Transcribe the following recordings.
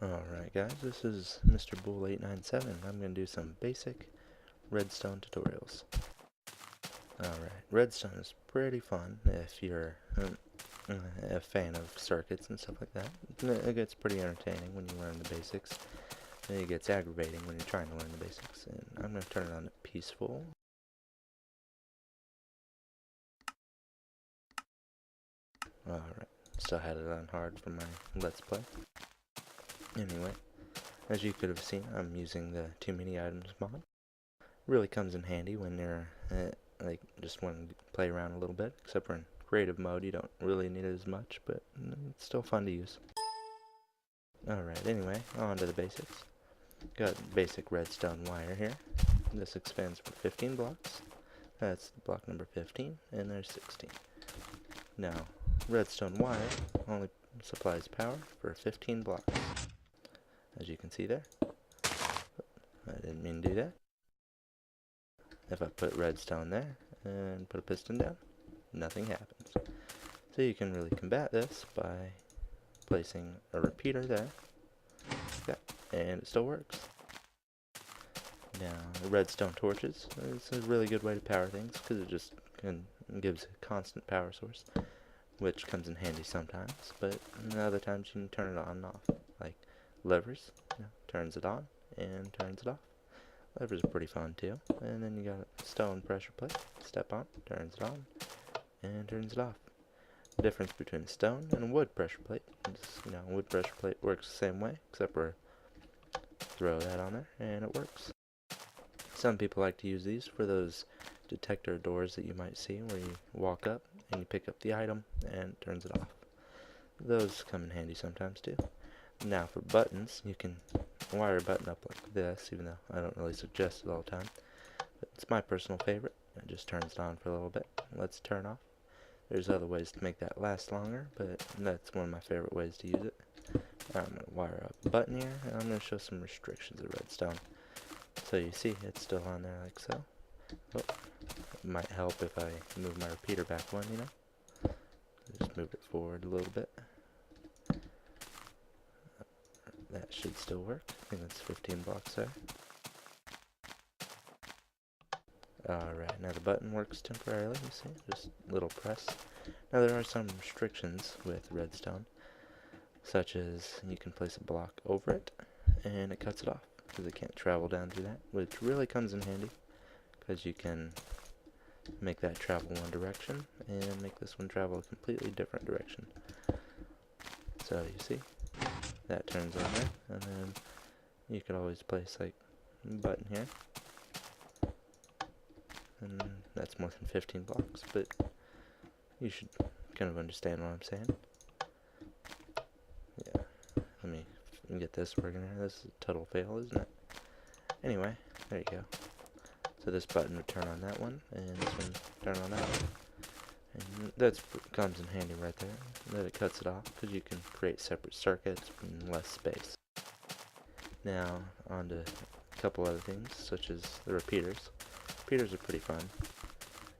Alright guys, this is Mr. Bull897. I'm going to do some basic redstone tutorials. Alright, redstone is pretty fun if you're a fan of circuits and stuff like that. It gets pretty entertaining when you learn the basics. And it gets aggravating when you're trying to learn the basics. And I'm going to turn it on to peaceful. Alright, still had it on hard for my Let's Play. Anyway, as you could have seen, I'm using the Too Many Items mod. Really comes in handy when you're like just want to play around a little bit, except for in creative mode you don't really need it as much, but it's still fun to use. Alright, anyway, on to the basics. Got basic redstone wire here. This expands for 15 blocks. That's block number 15, and there's 16. Now, redstone wire only supplies power for 15 blocks. As you can see there. I didn't mean to do that. If I put redstone there and put a piston down, nothing happens. So you can really combat this by placing a repeater there, like that, and it still works. Now, the redstone torches is a really good way to power things because it just gives a constant power source, which comes in handy sometimes, but other times you can turn it on and off, like levers, turns it on and turns it off. Levers are pretty fun too. And then you got a stone pressure plate. Step on, turns it on, and turns it off. The difference between a stone and a wood pressure plate is, a wood pressure plate works the same way, except for throw that on there, and it works. Some people like to use these for those detector doors that you might see where you walk up and you pick up the item and it turns it off. Those come in handy sometimes too. Now for buttons, you can wire a button up like this, even though I don't really suggest it all the time. But it's my personal favorite. It just turns it on for a little bit. Let's turn off. There's other ways to make that last longer, but that's one of my favorite ways to use it. Now I'm going to wire up a button here, and I'm going to show some restrictions of redstone. So you see, it's still on there like so. Oh, it might help if I move my repeater back one, Just move it forward a little bit. That should still work. I think that's 15 blocks there. Alright, now the button works temporarily, you see, just a little press. Now there are some restrictions with redstone, such as you can place a block over it, and it cuts it off, because it can't travel down through that, which really comes in handy, because you can make that travel one direction, and make this one travel a completely different direction. So you see, that turns on there, and then you could always place like a button here, and that's more than 15 blocks, but you should kind of understand what I'm saying. Yeah, let me get this working here. This is a total fail, isn't it? Anyway, there you go. So this button would turn on that one, and this one turn on that one. And that comes in handy right there, that it cuts it off, because you can create separate circuits in less space. Now, on to a couple other things, such as the repeaters. Repeaters are pretty fun,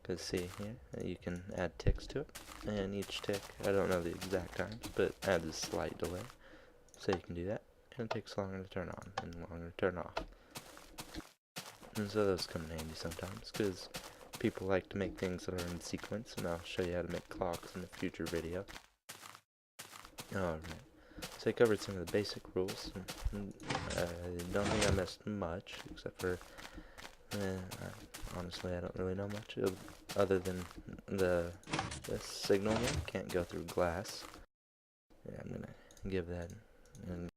because see here, you can add ticks to it, and each tick, I don't know the exact times, but adds a slight delay. So you can do that, and it takes longer to turn on, and longer to turn off. And so those come in handy sometimes, because people like to make things that are in sequence, and I'll show you how to make clocks in a future video. Alright, so I covered some of the basic rules. I don't think I missed much, except for, honestly I don't really know much, other than the signal one can't go through glass. Yeah, I'm gonna give that, and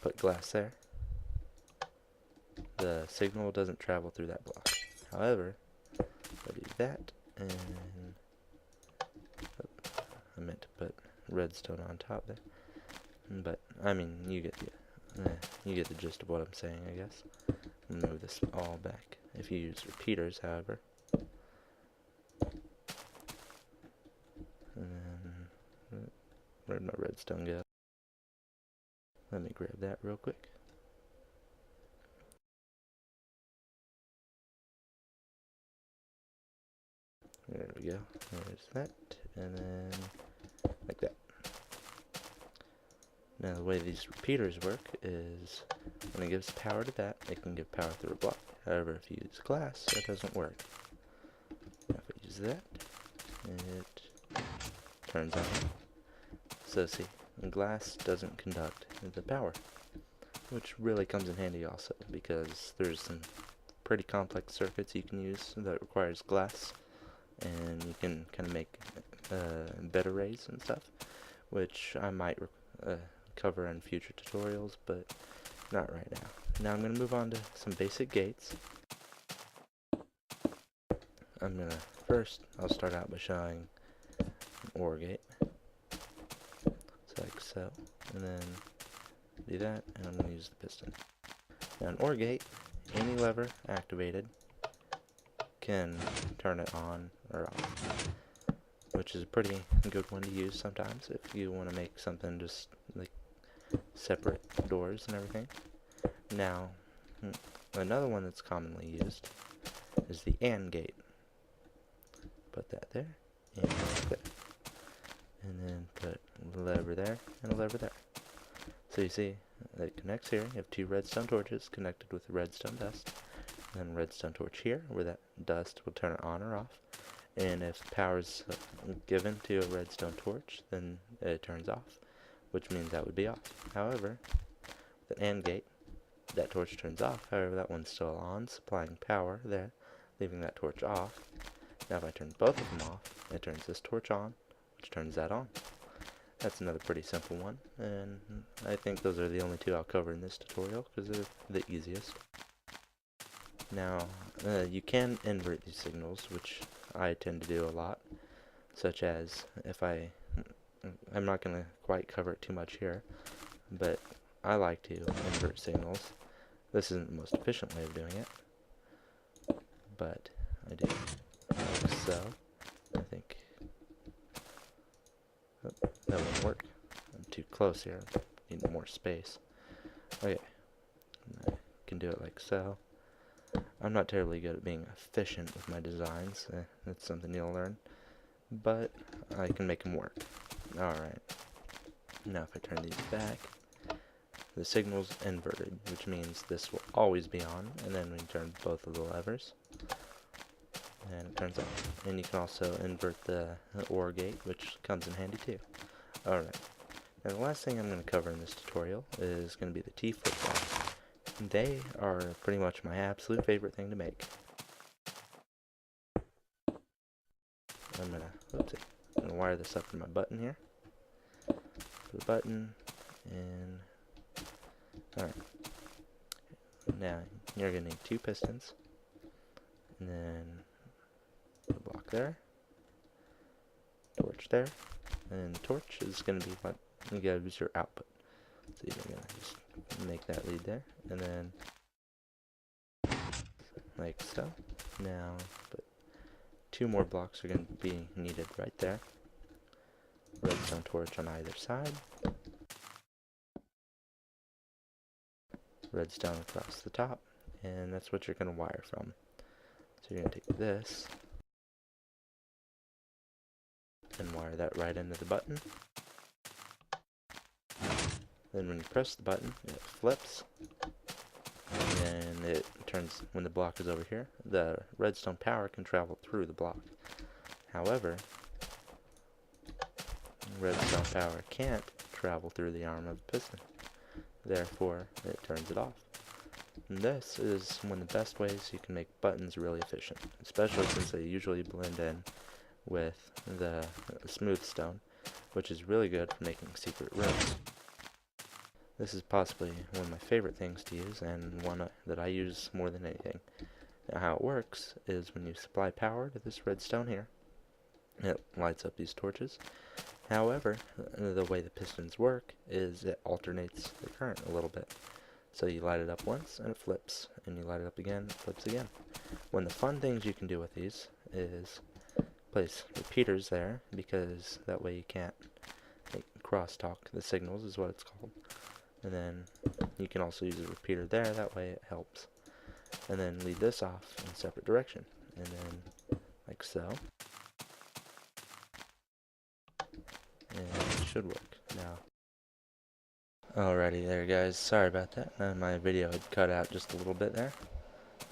put glass there. The signal doesn't travel through that block. However, if I do that, and I meant to put redstone on top there, but I mean you get the gist of what I'm saying, I guess. Move this all back. If you use repeaters, however, and then where'd my redstone go? Let me grab that real quick. There we go. There's that, and then like that. Now the way these repeaters work is when it gives power to that, it can give power through a block. However, if you use glass, that doesn't work. Now if I use that, it turns on. So see, glass doesn't conduct the power, which really comes in handy also because there's some pretty complex circuits you can use that requires glass, and you can kind of make bed arrays and stuff, which I might cover in future tutorials, but not right now. Now I'm going to move on to some basic gates. I'll start out by showing an OR gate. So like so, and then do that, and I'm going to use the piston. Now an OR gate, any lever activated can turn it on or off, which is a pretty good one to use sometimes if you want to make something just like separate doors and everything. Now, another one that's commonly used is the AND gate. Put that there, and there. And then put a lever there, and a lever there. So you see, it connects here. You have two redstone torches connected with redstone dust. And then redstone torch here, where that dust will turn it on or off. And if power is given to a redstone torch, then it turns off, which means that would be off. However, with an AND gate, that torch turns off. However, that one's still on, supplying power there, leaving that torch off. Now if I turn both of them off, it turns this torch on, which turns that on. That's another pretty simple one, and I think those are the only two I'll cover in this tutorial because they're the easiest. Now, you can invert these signals, which I tend to do a lot, such as if I'm not going to quite cover it too much here, but I like to invert signals. This isn't the most efficient way of doing it, but I do. Like so. I think that won't work. I'm too close here. Need more space. Okay. I can do it like so. I'm not terribly good at being efficient with my designs. That's something you'll learn. But I can make them work. Alright. Now if I turn these back, the signal's inverted, which means this will always be on, and then we turn both of the levers, and it turns off. And you can also invert the OR gate, which comes in handy too. Alright. Now the last thing I'm going to cover in this tutorial is going to be the T-flip-flop. They are pretty much my absolute favorite thing to make. I'm gonna wire this up to my button here. Put a button, and alright. Now you're gonna need two pistons, and then a block there, torch there, and the torch is gonna be what you gotta use your output. So you're gonna just make that lead there, and then like so. Now, but two more blocks are going to be needed right there. Redstone torch on either side. Redstone across the top, and that's what you're going to wire from. So you're going to take this and wire that right into the button. Then when you press the button, it flips, and it turns, when the block is over here, the redstone power can travel through the block. However, redstone power can't travel through the arm of the piston. Therefore, it turns it off. And this is one of the best ways you can make buttons really efficient, especially since they usually blend in with the smooth stone, which is really good for making secret rooms. This is possibly one of my favorite things to use, and one that I use more than anything. Now how it works is when you supply power to this redstone here, it lights up these torches. However, the way the pistons work is it alternates the current a little bit. So you light it up once and it flips, and you light it up again, it flips again. One of the fun things you can do with these is place repeaters there, because that way you can't crosstalk the signals is what it's called. And then you can also use a repeater there, that way it helps. And then lead this off in a separate direction, and then like so. And it should work. Now Alrighty there, guys, sorry about that. My video had cut out just a little bit there.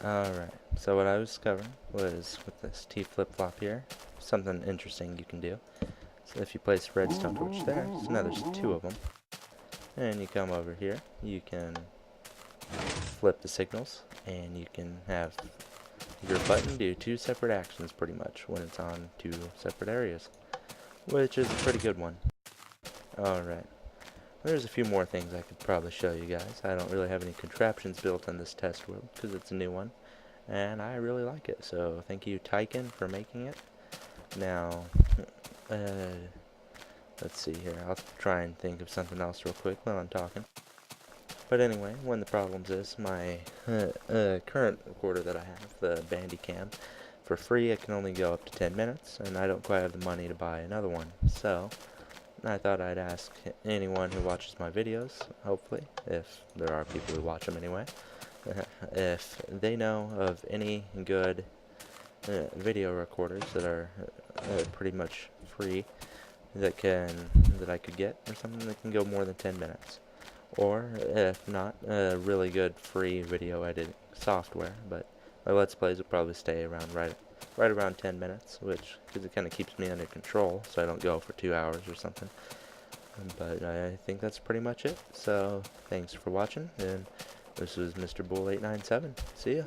Alright, so what I was discovering was with this T flip-flop here, something interesting you can do. So if you place a redstone torch there, so now there's two of them, and you come over here, you can flip the signals, and you can have your button do two separate actions pretty much when it's on two separate areas, which is a pretty good one. Alright, there's a few more things I could probably show you guys. I don't really have any contraptions built in this test world because it's a new one, and I really like it, so thank you Tyken for making it. Now, let's see here, I'll try and think of something else real quick while I'm talking. But anyway, one of the problems is my current recorder that I have, the Bandicam, for free it can only go up to 10 minutes, and I don't quite have the money to buy another one. So, I thought I'd ask anyone who watches my videos, hopefully, if there are people who watch them anyway, if they know of any good video recorders that are pretty much free that I could get, or something that can go more than 10 minutes. Or, if not, really good free video editing software, but my Let's Plays will probably stay around right around 10 minutes, because it kind of keeps me under control, so I don't go for 2 hours or something. But I think that's pretty much it, so thanks for watching, and this was Mr. Bull 897. See ya!